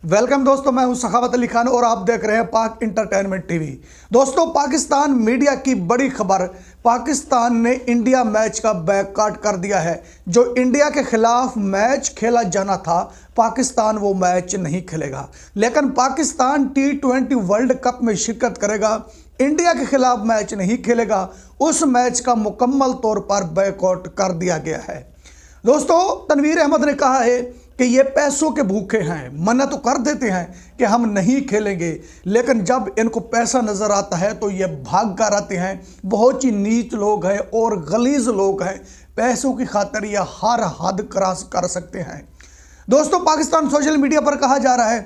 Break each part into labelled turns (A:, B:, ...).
A: Welcome दोस्तों, मैं हूं सखावत अली खान और आप देख रहे हैं पाक इंटरटेनमेंट टीवी। दोस्तों, पाकिस्तान मीडिया की बड़ी खबर, पाकिस्तान ने इंडिया मैच का बैकआउट कर दिया है। जो इंडिया के खिलाफ मैच खेला जाना था, पाकिस्तान वो मैच नहीं खेलेगा, लेकिन पाकिस्तान T20 वर्ल्ड कप में शिरकत करेगा। इंडिया के खिलाफ मैच नहीं खेलेगा। उस मैच का मुकम्मल तौर पर बैकआउट कर दिया गया है। दोस्तों, तनवीर अहमद ने कहा है कि ये पैसों के भूखे हैं। मना तो कर देते हैं कि हम नहीं खेलेंगे, लेकिन जब इनको पैसा नज़र आता है तो ये भाग कर आते हैं। बहुत ही नीच लोग हैं और गलीज लोग हैं। पैसों की खातिर ये हर हद क्रॉस कर सकते हैं। दोस्तों, पाकिस्तान सोशल मीडिया पर कहा जा रहा है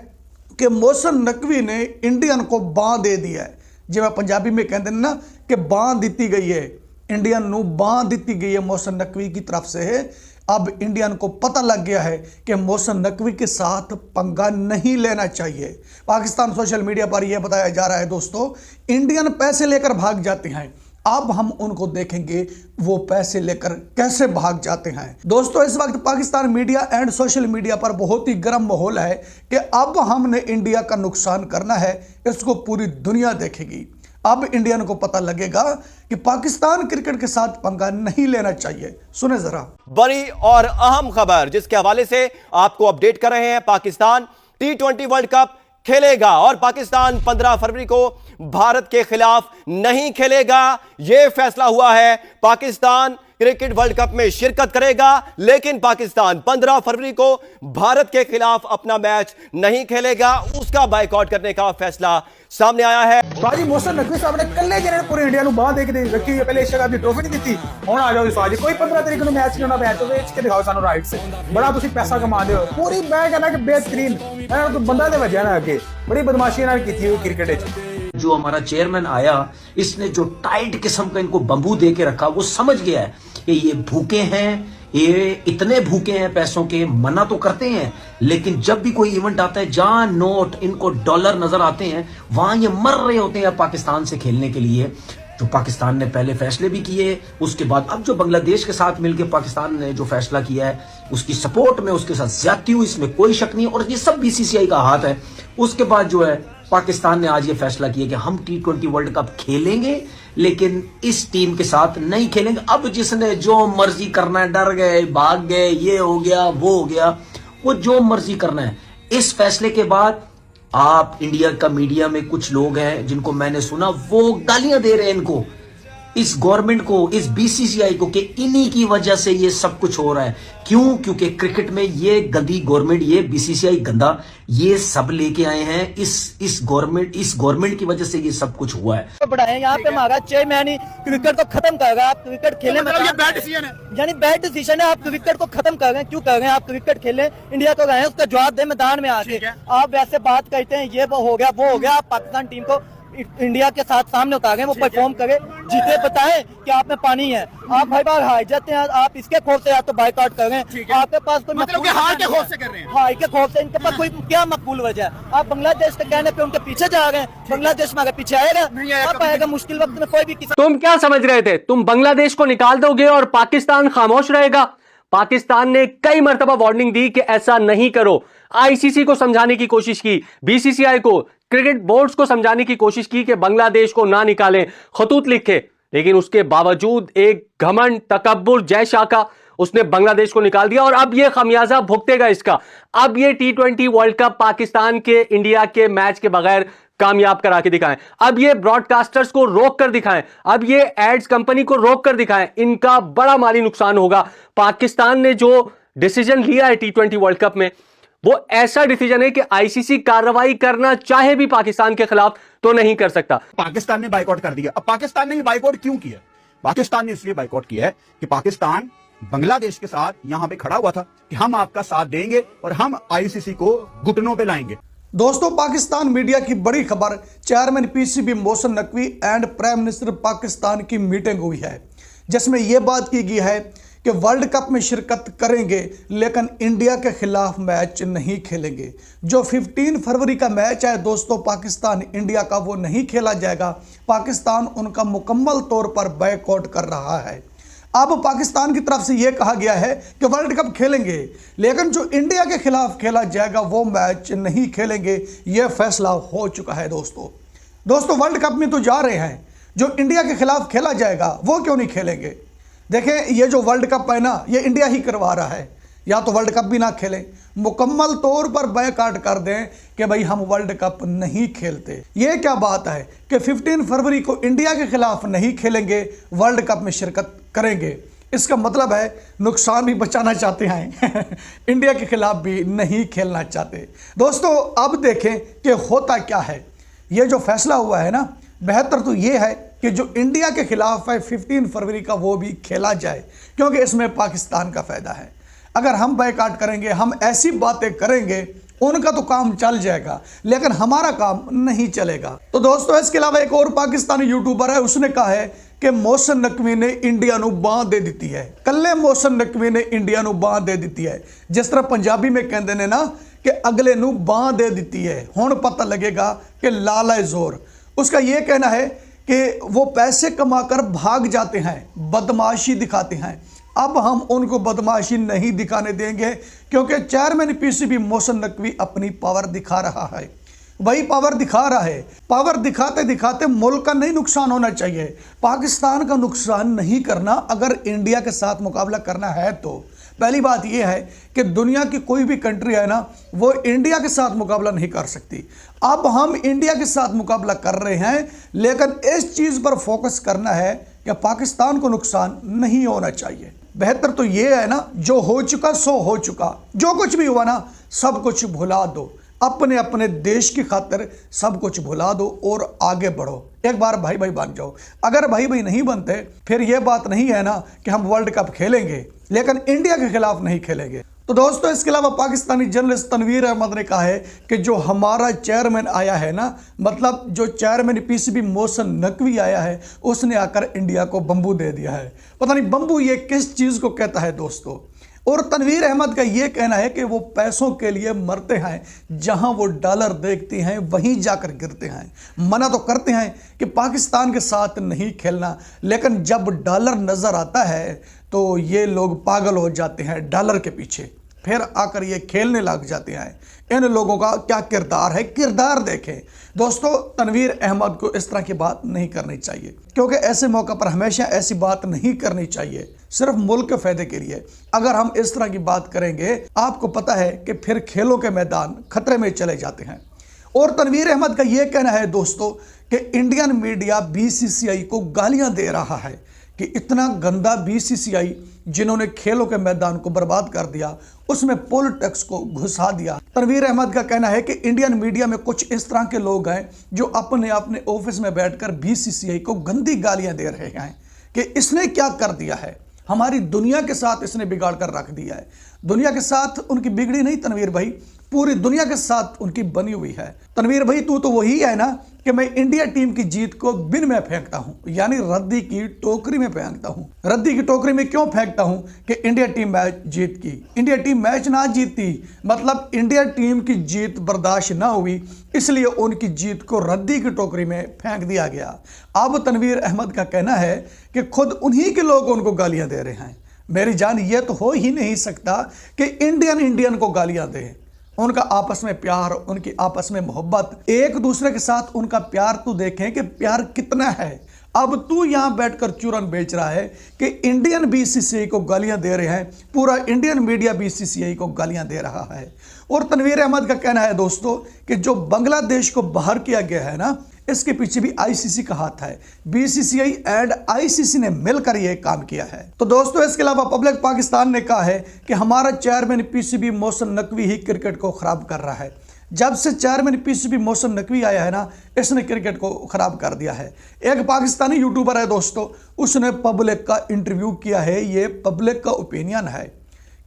A: कि मोहसिन नकवी ने इंडियन को बां दे दिया है। जिवें पंजाबी में कहते हैं ना कि बां दी गई है, इंडियन नू बां दी गई है मोहसिन नकवी की तरफ से। अब इंडियन को पता लग गया है कि मोहसिन नकवी के साथ पंगा नहीं लेना चाहिए। पाकिस्तान सोशल मीडिया पर यह बताया जा रहा है दोस्तों, इंडियन पैसे लेकर भाग जाते हैं। अब हम उनको देखेंगे वो पैसे लेकर कैसे भाग जाते हैं। दोस्तों, इस वक्त Pakistan media and social media पर बहुत ही गर्म माहौल है कि अब हमने इंडिया का नुकसान करना है। इसको पूरी दुनिया देखेगी। अब इंडियन को पता लगेगा कि पाकिस्तान क्रिकेट के साथ पंगा नहीं लेना चाहिए। सुने जरा
B: बड़ी और अहम खबर जिसके हवाले से आपको अपडेट कर रहे हैं। पाकिस्तान T20 वर्ल्ड कप खेलेगा और पाकिस्तान 15 फरवरी को भारत के खिलाफ नहीं खेलेगा। यह फैसला हुआ है। पाकिस्तान क्रिकेट वर्ल्ड कप में शिरकत करेगा, लेकिन पाकिस्तान 15 फरवरी को भारत के खिलाफ अपना मैच नहीं खेलेगा। उसका बायकॉट करने का फैसला सामने आया है।
C: बाजी मोहसिन नकवी साहब ने कल्ले जिन्हें पूरे इंडिया ਨੂੰ ਬਾਹ ਦੇ ਕੇ ਰੱਖੀ ਹੋਈ ਹੈ। ਪਹਿਲੇ ਏਸ਼ੀਆ ਕੱਪ ਦੀ ਟਰੋਫੀ ਨਹੀਂ ਦਿੱਤੀ। ਹੁਣ ਆ ਜਾਓ ਸਾਜੀ ਕੋਈ 15 ਤਰੀਕ ਨੂੰ ਮੈਚ ਨਹੀਂ ਹੋਣਾ। ਮੈਚ ਹੋਵੇ ਇੱਚ ਕੇ ਦਿਖਾਓ ਸਾਨੂੰ ਰਾਈਟ ਸੇ। ਬੜਾ ਤੁਸੀਂ ਪੈਸਾ ਕਮਾਉਂਦੇ ਹੋ। ਪੂਰੀ ਮੈਂ ਕਹਿੰਦਾ ਕਿ बेहतरीन ਇਹਨਾਂ ਨੂੰ ਬੰਦਾ ਦੇ ਵਜਿਆ ਨਾ ਅੱਗੇ बड़ी बदमाशी ਨਾਲ ਕੀਤੀ ਹੋਈ क्रिकेट ਵਿੱਚ।
D: जो हमारा चेयरमैन आया, इसने जो टाइट किस्म का इनको बंबू दे के रखा, वो समझ गया है कि ये भूखे हैं, ये इतने भूखे हैं पैसों के। मना तो करते हैं, लेकिन जब भी कोई इवेंट आता है जहां नोट इनको डॉलर नजर आते हैं, वहां ये मर रहे होते हैं पाकिस्तान से खेलने के लिए। तो पाकिस्तान ने पहले फैसले भी किए, उसके बाद अब जो बांग्लादेश के साथ मिलकर पाकिस्तान ने जो फैसला किया है, उसकी सपोर्ट में उसके साथ ज्यादती हुई, इसमें कोई शक नहीं। और ये सब BCCI का हाथ है। उसके बाद जो है पाकिस्तान ने आज ये फैसला किया कि हम T20 वर्ल्ड कप खेलेंगे, लेकिन इस टीम के साथ नहीं खेलेंगे। अब जिसने जो मर्जी करना है, डर गए, भाग गए, ये हो गया, वो हो गया, वो जो मर्जी करना है। इस फैसले के बाद आप इंडिया का मीडिया में कुछ लोग हैं जिनको मैंने सुना, वो गालियां दे रहे हैं इनको, इस गवर्नमेंट को, इस BCCI को, कि इन्हीं की वजह से ये सब कुछ हो रहा है। क्यों? क्योंकि क्रिकेट में ये गंदी गवर्नमेंट, ये BCCI गंदा, ये सब लेके आए हैं। इस गवर्नमेंट की वजह से ये सब कुछ हुआ है।
E: बढ़ाए यहाँ पे हमारा चेयरमैन ही क्रिकेट को खत्म कर रहा है। आप क्रिकेट खेले में
C: ये बैड डिसीजन है,
E: यानी बैड डिसीजन है। आप क्रिकेट को खत्म कर रहे हैं। क्यों कर रहे हैं? आप क्रिकेट खेले, इंडिया को गए हैं, उसका जवाब दे मैदान में आके। आप वैसे बात करते हैं, ये वो हो गया, वो हो गया। आप पाकिस्तान टीम को इंडिया के साथ सामने उतारे, वो परफॉर्म करे, जीते, बताएं कि आप में पानी है। आप हर बार हार जाते हैं। आप इसके खौफ से या तो बाइकआउट कर रहे हैं। आपके पास कोई
C: मतलब हार के खौफ से कर रहे हैं।
E: हार के खौफ से इनके पास कोई क्या मकबूल वजह है? आप बांग्लादेश के कहने पे उनके पीछे जा रहे हैं। बांग्लादेश में आगे पीछे आएगा, अब आएगा मुश्किल वक्त में कोई भी किसी।
F: तुम क्या समझ रहे थे? तुम बांग्लादेश को निकाल दोगे और पाकिस्तान खामोश रहेगा? पाकिस्तान ने कई मर्तबा वार्निंग दी कि ऐसा नहीं करो। ICC को समझाने की कोशिश की, BCCI को, क्रिकेट बोर्ड्स को समझाने की कोशिश की कि बांग्लादेश को ना निकालें, खतूत लिखे, लेकिन उसके बावजूद एक घमंड, तकब्बुर, जय शाह का उसने बांग्लादेश को निकाल दिया। और अब यह खमियाजा भुगतेगा इसका। अब यह T20 वर्ल्ड कप पाकिस्तान के इंडिया के मैच के बगैर कामयाब करा के दिखाएं। अब ये ब्रॉडकास्टर्स को रोक कर दिखाएं। अब ये एड्स कंपनी को रोक कर दिखाएं। इनका बड़ा माली नुकसान होगा। पाकिस्तान ने जो डिसीजन लिया है T20 वर्ल्ड कप में, वो ऐसा डिसीजन है कि ICC कार्रवाई करना चाहे भी पाकिस्तान के खिलाफ तो नहीं कर सकता।
C: पाकिस्तान ने बाइकआउट कर दिया। अब पाकिस्तान ने बाइकआउट क्यों किया? पाकिस्तान ने इसलिए बाइकआउट किया है कि पाकिस्तान बांग्लादेश के साथ यहां पे खड़ा हुआ था कि हम आपका साथ देंगे और हम ICC को घुटनों पे लाएंगे।
A: दोस्तों, पाकिस्तान मीडिया की बड़ी खबर, chairman PCB Mohsin Naqvi and prime minister Pakistan की मीटिंग हुई है, जिसमें यह बात की गई है कि वर्ल्ड कप में शिरकत करेंगे, लेकिन इंडिया के खिलाफ मैच नहीं खेलेंगे। जो 15 फरवरी का मैच है दोस्तों, पाकिस्तान इंडिया का, वो नहीं खेला जाएगा। पाकिस्तान उनका मुकम्मल तौर पर बैकआउट कर रहा है। अब पाकिस्तान की तरफ से यह कहा गया है कि वर्ल्ड कप खेलेंगे, लेकिन जो इंडिया के खिलाफ खेला जाएगा वो मैच नहीं खेलेंगे। यह फैसला हो चुका है दोस्तों वर्ल्ड कप में तो जा रहे हैं, जो इंडिया के खिलाफ खेला जाएगा वो क्यों नहीं खेलेंगे। देखें, ये जो वर्ल्ड कप है ना, ये इंडिया ही करवा रहा है। या तो वर्ल्ड कप भी ना खेलें, मुकम्मल तौर पर बैकआउट कर दें कि भाई हम वर्ल्ड कप नहीं खेलते। ये क्या बात है कि 15 फरवरी को इंडिया के खिलाफ नहीं खेलेंगे, वर्ल्ड कप में शिरकत करेंगे। इसका मतलब है नुकसान भी बचाना चाहते हैं इंडिया के खिलाफ भी नहीं खेलना चाहते। दोस्तों अब देखें कि होता क्या है। ये जो फैसला हुआ है ना, बेहतर तो ये है कि जो इंडिया के खिलाफ है 15 फरवरी का वो भी खेला जाए, क्योंकि इसमें पाकिस्तान का फायदा है। अगर हम बैकआउट करेंगे, हम ऐसी बातें करेंगे, उनका तो काम चल जाएगा लेकिन हमारा काम नहीं चलेगा। तो दोस्तों इसके अलावा एक और पाकिस्तानी यूट्यूबर है, उसने कहा है कि मोहसिन नकवी ने इंडिया नू बांह दे दी है। कल्ले मोहसिन नकवी ने इंडिया नू बांह दे दी है, जिस तरह पंजाबी में कहते ने ना कि अगले नू बांह दे दी है, हुण पता लगेगा कि लाला जोर। उसका यह कहना है कि वो पैसे कमाकर भाग जाते हैं, बदमाशी दिखाते हैं। अब हम उनको बदमाशी नहीं दिखाने देंगे, क्योंकि चेयरमैन पीसीबी मोहसिन नकवी अपनी पावर दिखा रहा है। वही पावर दिखा रहा है। पावर दिखाते दिखाते मुल्क का नहीं नुकसान होना चाहिए, पाकिस्तान का नुकसान नहीं करना। अगर इंडिया के साथ मुकाबला करना है तो पहली बात यह है कि दुनिया की कोई भी कंट्री है ना, वो इंडिया के साथ मुकाबला नहीं कर सकती। अब हम इंडिया के साथ मुकाबला कर रहे हैं, लेकिन इस चीज़ पर फोकस करना है कि पाकिस्तान को नुकसान नहीं होना चाहिए। बेहतर तो ये है ना, जो हो चुका सो हो चुका, जो कुछ भी हुआ ना सब कुछ भुला दो, अपने अपने देश की खातिर सब कुछ भुला दो और आगे बढ़ो। एक बार भाई भाई बन जाओ। अगर भाई भाई नहीं बनते फिर यह बात नहीं है ना कि हम वर्ल्ड कप खेलेंगे लेकिन इंडिया के खिलाफ नहीं खेलेंगे। तो दोस्तों इसके अलावा पाकिस्तानी जर्नलिस्ट तनवीर अहमद ने कहा है कि जो हमारा चेयरमैन आया है ना, मतलब जो चेयरमैन पीसीबी मोहसिन नकवी आया है, उसने आकर इंडिया को बम्बू दे दिया है। पता नहीं बम्बू ये किस चीज़ को कहता है दोस्तों। और तनवीर अहमद का ये कहना है कि वो पैसों के लिए मरते हैं, जहां वो डॉलर देखते हैं वहीं जाकर गिरते हैं। मना तो करते हैं कि पाकिस्तान के साथ नहीं खेलना, लेकिन जब डॉलर नज़र आता है तो ये लोग पागल हो जाते हैं डॉलर के पीछे, फिर आकर ये खेलने लग जाते हैं। इन लोगों का क्या किरदार है, किरदार देखें दोस्तों। तनवीर अहमद को इस तरह की बात नहीं करनी चाहिए, क्योंकि ऐसे मौके पर हमेशा ऐसी बात नहीं करनी चाहिए, सिर्फ मुल्क के फायदे के लिए। अगर हम इस तरह की बात करेंगे, आपको पता है कि फिर खेलों के मैदान खतरे में चले जाते हैं। और तनवीर अहमद का यह कहना है दोस्तों कि इंडियन मीडिया बीसीसीआई को गालियां दे रहा है कि इतना गंदा बीसीसीआई जिन्होंने खेलों के मैदान को बर्बाद कर दिया, उसमें पॉलिटिक्स को घुसा दिया। तनवीर अहमद का कहना है कि इंडियन मीडिया में कुछ इस तरह के लोग हैं जो अपने ऑफिस में बैठकर बीसीसीआई को गंदी गालियां दे रहे हैं कि इसने क्या कर दिया है, हमारी दुनिया के साथ इसने बिगाड़ कर रख दिया है। दुनिया के साथ उनकी बिगड़ी नहीं तनवीर भाई, पूरी दुनिया के साथ उनकी बनी हुई है। तनवीर भाई तू तो वही है ना कि मैं इंडिया टीम की जीत को बिन में फेंकता हूं, यानी रद्दी की टोकरी में फेंकता हूं। रद्दी की टोकरी में क्यों फेंकता हूं कि इंडिया टीम मैच जीत की, इंडिया टीम मैच ना जीती, मतलब इंडिया टीम की जीत बर्दाश्त ना हुई, इसलिए उनकी जीत को रद्दी की टोकरी में फेंक दिया गया। अब तनवीर अहमद का कहना है कि खुद उन्हीं के लोग उनको गालियां दे रहे हैं। मेरी जान, ये तो हो ही नहीं सकता कि इंडियन को गालियां दें। उनका आपस में प्यार, उनकी आपस में मोहब्बत, एक दूसरे के साथ उनका प्यार तो देखें कि प्यार कितना है। अब तू यहां बैठकर चूरन बेच रहा है कि इंडियन बीसीसीआई को गालियां दे रहे हैं, पूरा इंडियन मीडिया बीसीसीआई को गालियां दे रहा है। और तनवीर अहमद का कहना है दोस्तों कि जो बांग्लादेश को बाहर किया गया है ना, इसके पीछे भी आईसीसी का हाथ है। बीसीसीआई एंड आईसीसी ने मिलकर यह काम किया है। तो दोस्तों इसके अलावा पब्लिक पाकिस्तान ने कहा है कि हमारा चेयरमैन पीसीबी मोहसिन नकवी ही क्रिकेट को खराब कर रहा है। जब से चेयरमैन पीसीबी मोहसिन नकवी आया है ना, इसने क्रिकेट को खराब कर दिया है। एक पाकिस्तानी यूट्यूबर है दोस्तों, उसने पब्लिक का इंटरव्यू किया है। ये पब्लिक का ओपिनियन है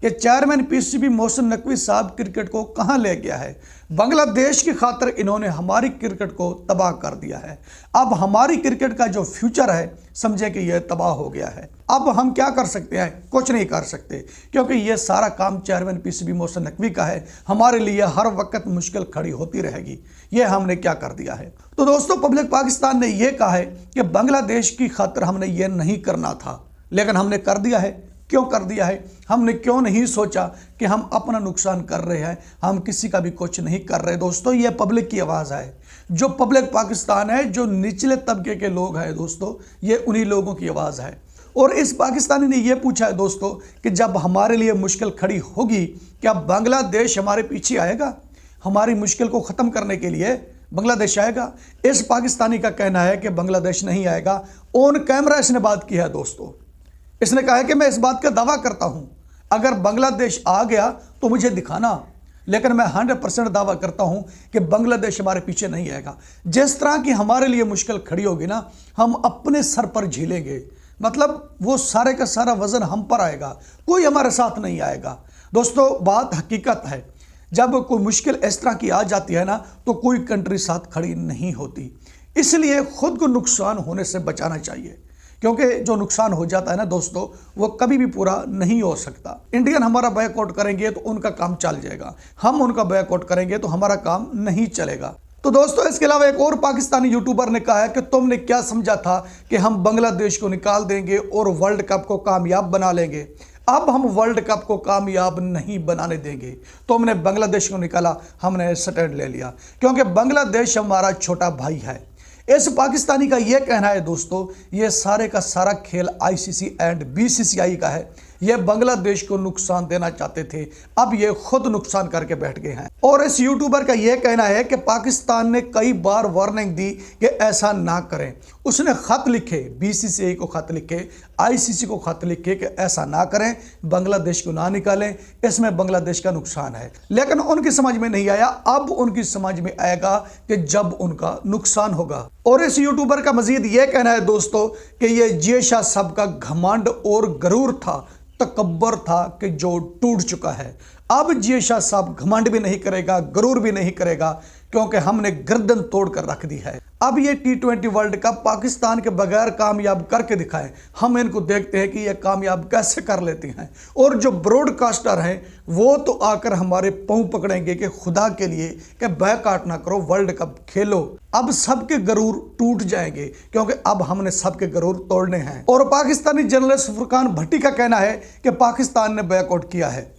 A: कि चेयरमैन पीसीबी मोहसिन नकवी साहब क्रिकेट को कहां ले गया है। बांग्लादेश की खातिर इन्होंने हमारी क्रिकेट को तबाह कर दिया है। अब हमारी क्रिकेट का जो फ्यूचर है समझे कि यह तबाह हो गया है। अब हम क्या कर सकते हैं? कुछ नहीं कर सकते, क्योंकि यह सारा काम चेयरमैन पीसीबी मोहसिन नकवी का है। हमारे लिए हर वक्त मुश्किल खड़ी होती रहेगी। यह हमने क्या कर दिया है। तो दोस्तों पब्लिक पाकिस्तान ने यह कहा है कि बांग्लादेश की खातिर हमने ये नहीं करना था, लेकिन हमने कर दिया है। क्यों कर दिया है? हमने क्यों नहीं सोचा कि हम अपना नुकसान कर रहे हैं, हम किसी का भी कुछ नहीं कर रहे। दोस्तों, ये पब्लिक की आवाज़ है, जो पब्लिक पाकिस्तान है, जो निचले तबके के लोग हैं दोस्तों, ये उन्हीं लोगों की आवाज़ है। और इस पाकिस्तानी ने ये पूछा है दोस्तों कि जब हमारे लिए मुश्किल खड़ी होगी, क्या बांग्लादेश हमारे पीछे आएगा? हमारी मुश्किल को ख़त्म करने के लिए बांग्लादेश आएगा? इस पाकिस्तानी का कहना है कि बांग्लादेश नहीं आएगा। ऑन कैमरा इसने बात की है दोस्तों। इसने कहा है कि मैं इस बात का दावा करता हूं, अगर बांग्लादेश आ गया तो मुझे दिखाना, लेकिन मैं 100% दावा करता हूं कि बांग्लादेश हमारे पीछे नहीं आएगा। जिस तरह की हमारे लिए मुश्किल खड़ी होगी ना, हम अपने सर पर झेलेंगे। मतलब वो सारे का सारा वजन हम पर आएगा, कोई हमारे साथ नहीं आएगा। दोस्तों, बात हकीकत है, जब कोई मुश्किल इस तरह की आ जाती है ना, तो कोई कंट्री साथ खड़ी नहीं होती। इसलिए खुद को नुकसान होने से बचाना चाहिए, क्योंकि जो नुकसान हो जाता है ना दोस्तों, वो कभी भी पूरा नहीं हो सकता। इंडियन हमारा बैकआउट करेंगे तो उनका काम चल जाएगा, हम उनका बैकआउट करेंगे तो हमारा काम नहीं चलेगा। तो दोस्तों, इसके अलावा एक और पाकिस्तानी यूट्यूबर ने कहा है कि तुमने क्या समझा था कि हम बांग्लादेश को निकाल देंगे और वर्ल्ड कप को कामयाब बना लेंगे। अब हम वर्ल्ड कप को कामयाब नहीं बनाने देंगे। तुमने बांग्लादेश को निकाला, हमने स्टैंड ले लिया, क्योंकि बांग्लादेश हमारा छोटा भाई है। इस पाकिस्तानी का यह कहना है दोस्तों, ये सारे का सारा खेल आईसीसी एंड बीसीसीआई का है। ये बांग्लादेश को नुकसान देना चाहते थे, अब ये खुद नुकसान करके बैठ गए हैं। और इस यूट्यूबर का यह कहना है कि पाकिस्तान ने कई बार वार्निंग दी कि ऐसा ना करें। उसने खत लिखे, बीसीसीआई को खत लिखे, आईसीसी को खत लिखे कि ऐसा ना करें, बांग्लादेश को ना निकालें, इसमें बांग्लादेश का नुकसान है। लेकिन उनकी समझ में नहीं आया। अब उनकी समझ में आएगा कि जब उनका नुकसान होगा। और इस यूट्यूबर का मजीद यह कहना है दोस्तों कि यह जिया साहब का घमंड और गरूर था, तकब्बर था कि जो टूट चुका है। अब जिया साहब घमंड भी नहीं करेगा, गरूर भी नहीं करेगा, क्योंकि हमने गर्दन तोड़ कर रख दी है। अब ये T20 वर्ल्ड कप पाकिस्तान के बगैर कामयाब करके दिखाएं। हम इनको देखते हैं कि ये कामयाब कैसे कर लेते हैं। और जो ब्रॉडकास्टर हैं वो तो आकर हमारे पांव पकड़ेंगे कि खुदा के लिए कि बैकआउट ना करो, वर्ल्ड कप खेलो। अब सबके गरूर टूट जाएंगे, क्योंकि अब हमने सबके गरूर तोड़ने हैं। और पाकिस्तानी जर्नलिस्ट फुरकान भट्टी का कहना है कि पाकिस्तान ने बैकआउट किया है।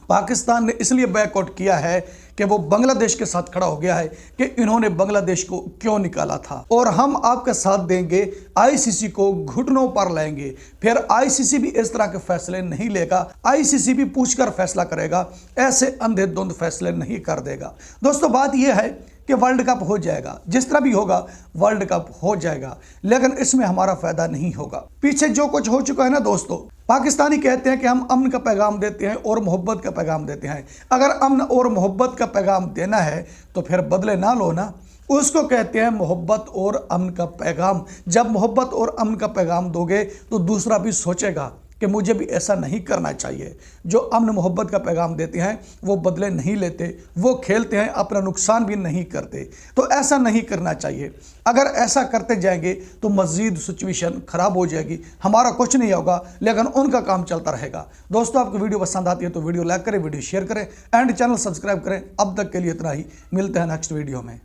A: पाकिस्तान ने इसलिए बैकआउट किया है कि वो बांग्लादेश के साथ खड़ा हो गया है कि इन्होंने बांग्लादेश को क्यों निकाला था। और हम आपका साथ देंगे, आईसीसी को घुटनों पर लाएंगे। फिर आईसीसी भी इस तरह के फैसले नहीं लेगा, आईसीसी भी पूछकर फैसला करेगा, ऐसे अंधेधुंध फैसले नहीं कर देगा। दोस्तों, बात यह है कि वर्ल्ड कप हो जाएगा, जिस तरह भी होगा वर्ल्ड कप हो जाएगा, लेकिन इसमें हमारा फायदा नहीं होगा। पीछे जो कुछ हो चुका है ना दोस्तों, पाकिस्तानी कहते हैं कि हम अमन का पैगाम देते हैं और मोहब्बत का पैगाम देते हैं। अगर अमन और मोहब्बत का पैगाम देना है तो फिर बदले ना लो ना, उसको कहते हैं मोहब्बत और अमन का पैगाम। जब मोहब्बत और अमन का पैगाम दोगे तो दूसरा भी सोचेगा कि मुझे भी ऐसा नहीं करना चाहिए। जो अमन मोहब्बत का पैगाम देते हैं वो बदले नहीं लेते, वो खेलते हैं, अपना नुकसान भी नहीं करते। तो ऐसा नहीं करना चाहिए। अगर ऐसा करते जाएंगे तो मज़ीद सिचुएशन ख़राब हो जाएगी, हमारा कुछ नहीं होगा, लेकिन उनका काम चलता रहेगा। दोस्तों, आपको वीडियो पसंद आती है तो वीडियो लाइक करें, वीडियो शेयर करें एंड चैनल सब्सक्राइब करें। अब तक के लिए इतना ही, मिलते हैं नेक्स्ट वीडियो में।